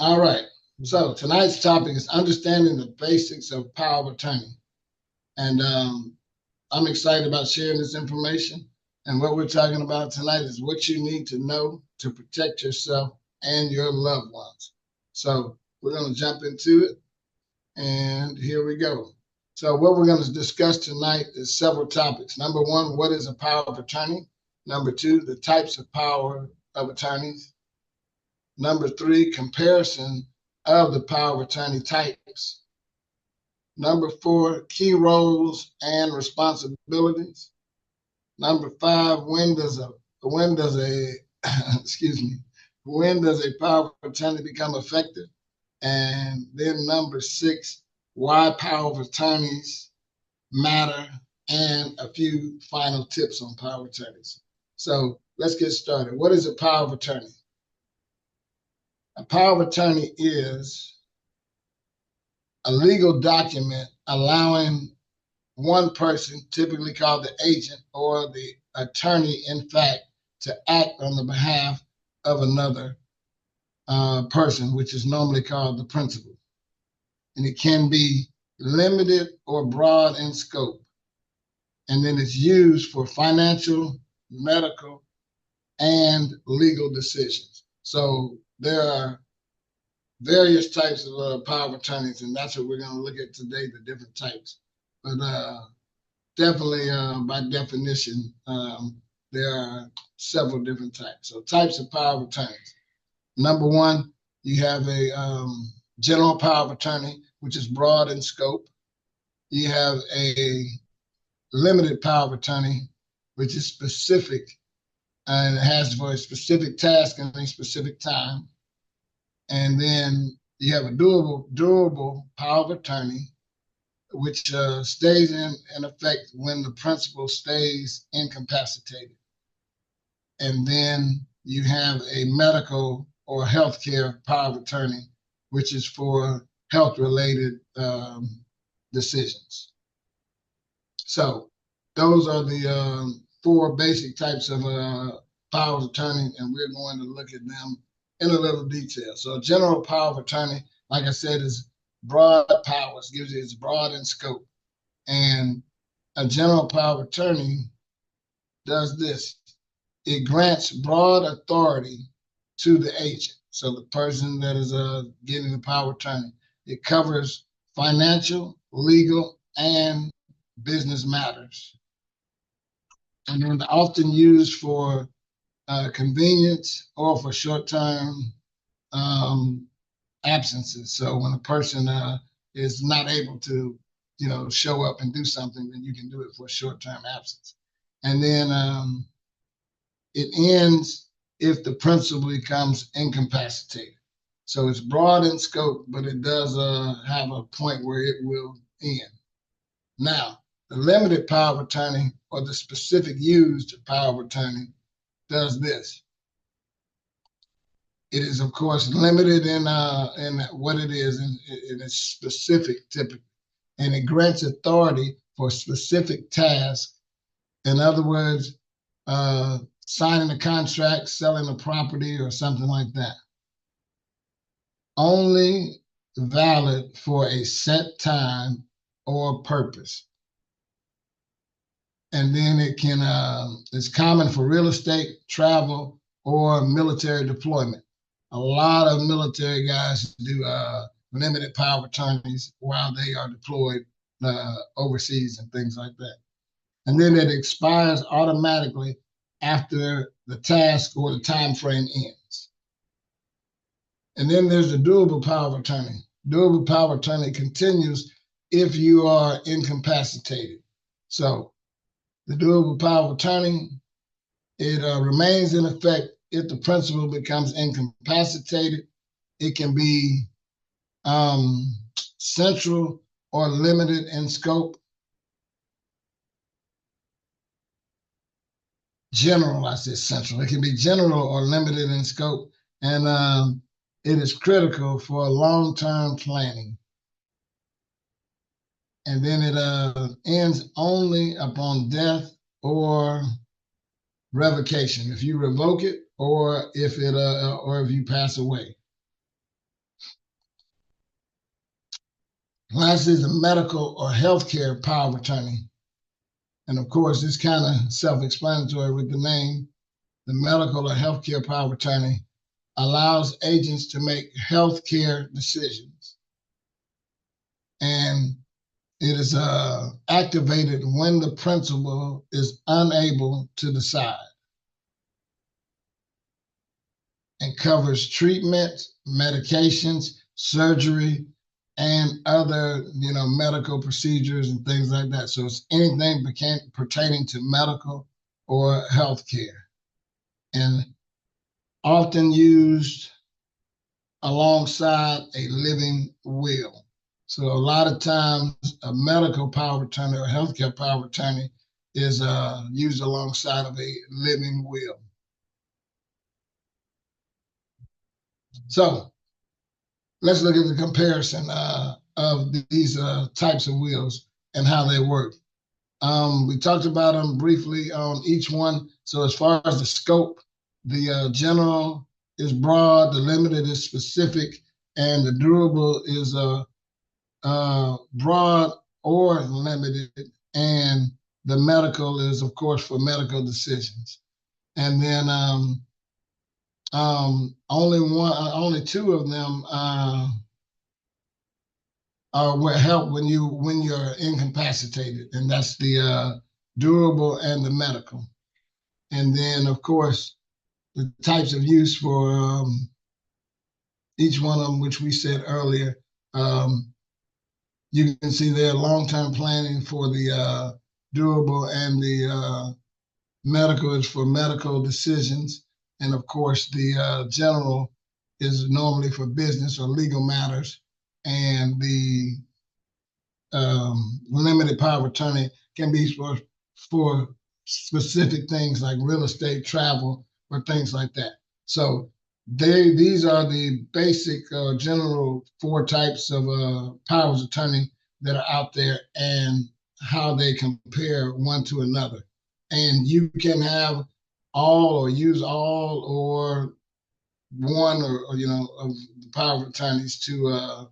All right. So tonight's topic is understanding the basics of power of attorney. And I'm excited about sharing this information. And what we're talking about tonight is what you need to know to protect yourself and your loved ones. So we're going to jump into it. And here we go. So what we're going to discuss tonight is several topics. Number one, what is a power of attorney? Number two, the types of power of attorneys. Number three, comparison of the power of attorney types. Number four, key roles and responsibilities. Number five, when does a excuse me, when does a power of attorney become effective? And then number six, why power of attorneys matter, and a few final tips on power of attorneys. So let's get started. What is a power of attorney? A power of attorney is a legal document allowing one person, typically called the agent or the attorney, in fact, to act on the behalf of another person, which is normally called the principal. And it can be limited or broad in scope. And then it's used for financial, medical, and legal decisions. So there are various types of power of attorneys, and that's what we're going to look at today, the different types. But definitely, by definition, there are several different types. So types of power of attorneys. Number one, you have a general power of attorney, which is broad in scope. You have a limited power of attorney, which is specific and it has for a specific task and a specific time. And then you have a durable power of attorney, which stays in effect when the principal stays incapacitated. And then you have a medical or healthcare power of attorney, which is for health-related decisions. So those are the four basic types of power of attorney, and we're going to look at them in a little detail. So general power of attorney, like I said, is broad powers, gives you it's broad in scope. And a general power of attorney does this. It grants broad authority to the agent. So the person that is getting the power of attorney, it covers financial, legal, and business matters. And then often used for convenience or for short-term absences. So when a person is not able to, show up and do something, then you can do it for a short-term absence. And then it ends if the principal becomes incapacitated. So it's broad in scope, but it does have a point where it will end. Now, the limited power of attorney or the specific used power of attorney does this. It is, of course, limited in what it is, and it is specific typically. And it grants authority for specific tasks. In other words, signing a contract, selling a property, or something like that. Only valid for a set time or purpose. And then it's common for real estate, travel, or military deployment. A lot of military guys do limited power attorneys while they are deployed overseas and things like that. And then it expires automatically after the task or the time frame ends. And then there's the durable power of attorney. Durable power of attorney continues if you are incapacitated. So the durable power of attorney, it remains in effect if the principal becomes incapacitated. It can be central or limited in scope. General, I said central. It can be general or limited in scope. And it is critical for long-term planning. And then it ends only upon death or revocation. If you revoke it, or if you pass away. Lastly is the medical or healthcare power of attorney. And of course, it's kind of self-explanatory with the name. The medical or healthcare power of attorney allows agents to make healthcare decisions. And it is activated when the principal is unable to decide, and covers treatment, medications, surgery, and other, medical procedures and things like that. So it's anything pertaining to medical or healthcare, and often used alongside a living will. So a lot of times a medical power of attorney or healthcare power of attorney is used alongside of a living will. So let's look at the comparison of these types of wills and how they work. We talked about them briefly on each one. So as far as the scope, the general is broad, the limited is specific, and the durable is broad or limited, and the medical is, of course, for medical decisions. And then only two of them will help when you're incapacitated, and that's the durable and the medical. And then, of course, the types of use for each one of them, which we said earlier. You can see there long-term planning for the durable, and the medical is for medical decisions. And of course, the general is normally for business or legal matters. And the limited power of attorney can be for specific things like real estate, travel, or things like that. So these are the basic general four types of powers of attorney that are out there, and how they compare one to another. And you can have all or use all or one or of the power of attorneys to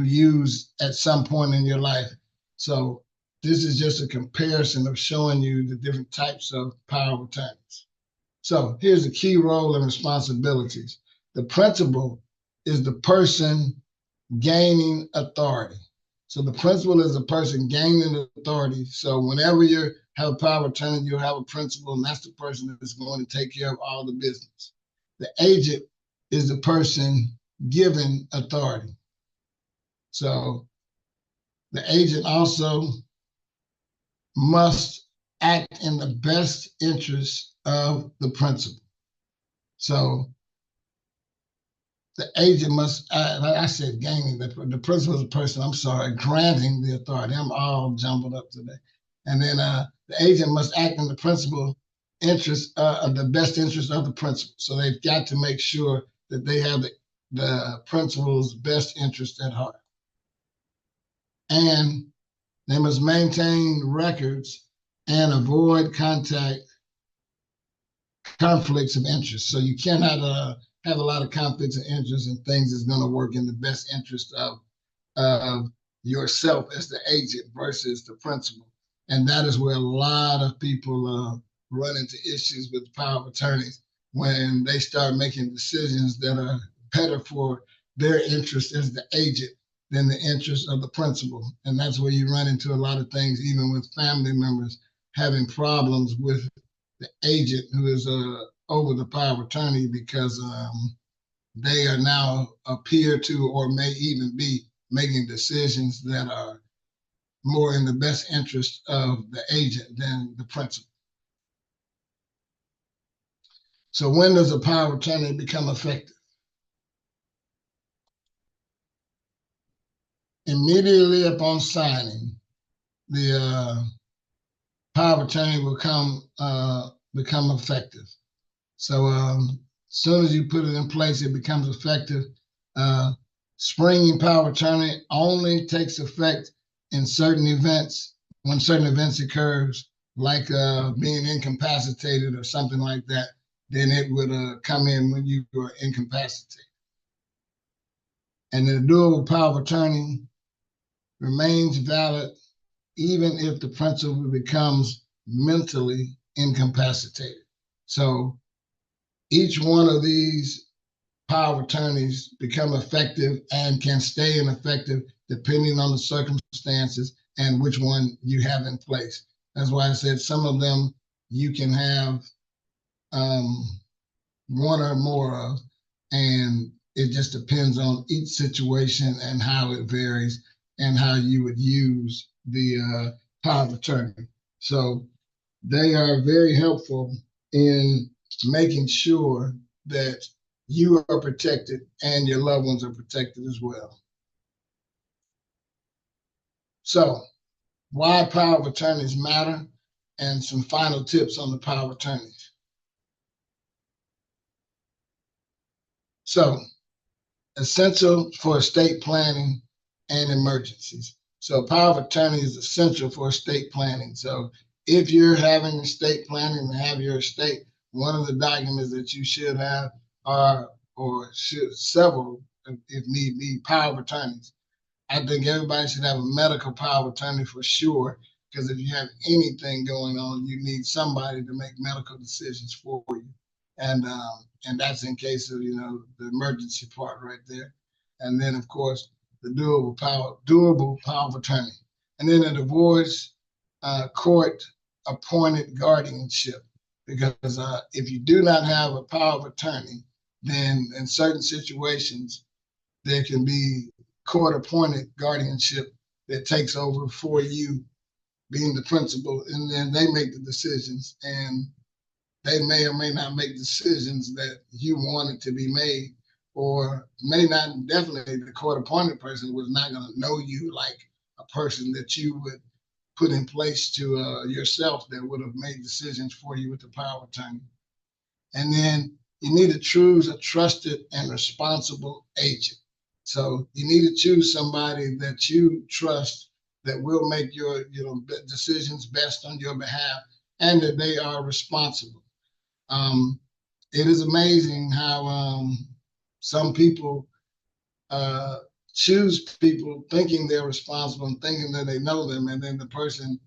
use at some point in your life. So this is just a comparison of showing you the different types of power of attorneys. So here's the key role and responsibilities. The principal is the person gaining authority. So the principal is the person gaining authority. So whenever you have a power of attorney, you'll have a principal, and that's the person that's going to take care of all the business. The agent is the person given authority. So the agent also must act in the best interest of the principal. So the agent must, like I said, gaining, the principal is the person, granting the authority. I'm all jumbled up today. And then the agent must act in the principal interest, of the best interest of the principal. So they've got to make sure that they have the principal's best interest at heart. And they must maintain records and avoid conflicts of interest. So you cannot have a lot of conflicts of interest and things that's going to work in the best interest of yourself as the agent versus the principal. And that is where a lot of people run into issues with power of attorneys, when they start making decisions that are better for their interest as the agent than the interest of the principal. And that's where you run into a lot of things, even with family members having problems with the agent who is over the power of attorney, because they are now appear to, or may even be, making decisions that are more in the best interest of the agent than the principal. So when does a power of attorney become effective? Immediately upon signing, the power of attorney will become effective. So as soon as you put it in place, it becomes effective. Springing power of attorney only takes effect in certain events, when certain events occurs, like being incapacitated or something like that. Then it would come in when you are incapacitated. And the durable power of attorney remains valid even if the principal becomes mentally incapacitated. So each one of these power of attorneys become effective and can stay ineffective depending on the circumstances and which one you have in place. That's why I said some of them you can have one or more of, and it just depends on each situation and how it varies and how you would use the power of attorney. So they are very helpful in making sure that you are protected and your loved ones are protected as well. So, why power of attorneys matter, and some final tips on the power of attorneys. So, essential for estate planning and emergencies. So, power of attorney is essential for estate planning. So, if you're having estate planning and have your estate, one of the documents that you should have are, or should several, if need be, power of attorneys. I think everybody should have a medical power of attorney for sure, because if you have anything going on, you need somebody to make medical decisions for you, and that's in case of the emergency part right there, and then of course the durable power of attorney, and then a divorce court appointed guardianship, because if you do not have a power of attorney, then in certain situations there can be court-appointed guardianship that takes over for you being the principal, and then they make the decisions, and they may or may not make decisions that you wanted to be made, or may not. Definitely, the court-appointed person was not going to know you like a person that you would put in place to yourself that would have made decisions for you with the power of attorney. And then you need to choose a trusted and responsible agent. So you need to choose somebody that you trust that will make your decisions best on your behalf, and that they are responsible. It is amazing how some people choose people thinking they're responsible and thinking that they know them, and then the person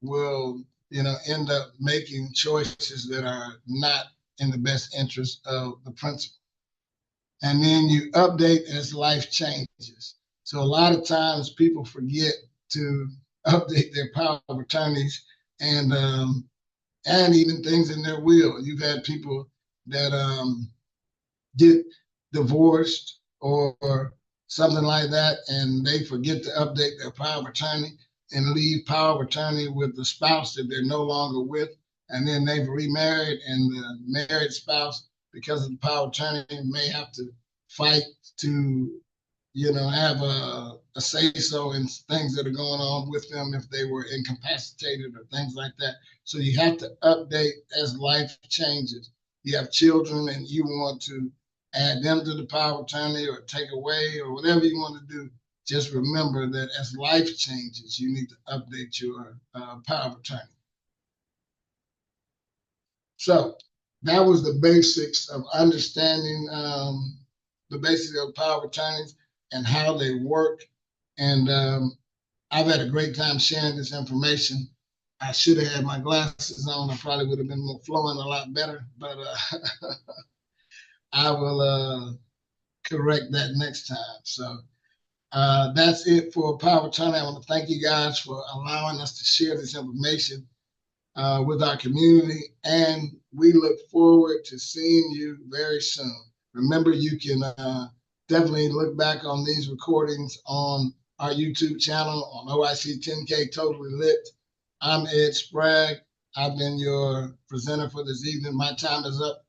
will end up making choices that are not in the best interest of the principal. And then you update as life changes. So a lot of times people forget to update their power of attorneys, and even things in their will. You've had people that get divorced or something like that, and they forget to update their power of attorney and leave power of attorney with the spouse that they're no longer with, and then they've remarried, and the married spouse, because of the power of attorney, may have to fight to have a say-so in things that are going on with them if they were incapacitated or things like that. So you have to update as life changes. You have children and you want to add them to the power of attorney or take away or whatever you want to do. Just remember that as life changes, you need to update your power of attorney. So that was the basics of understanding the basics of power of attorneys and how they work. And I've had a great time sharing this information. I should have had my glasses on. I probably would have been more flowing a lot better, but I will correct that next time. So that's it for power of attorney. I want to thank you guys for allowing us to share this information with our community, and we look forward to seeing you very soon. Remember, you can definitely look back on these recordings on our YouTube channel on OIC 10K Totally Lit. I'm Ed Sprague. I've been your presenter for this evening. My time is up.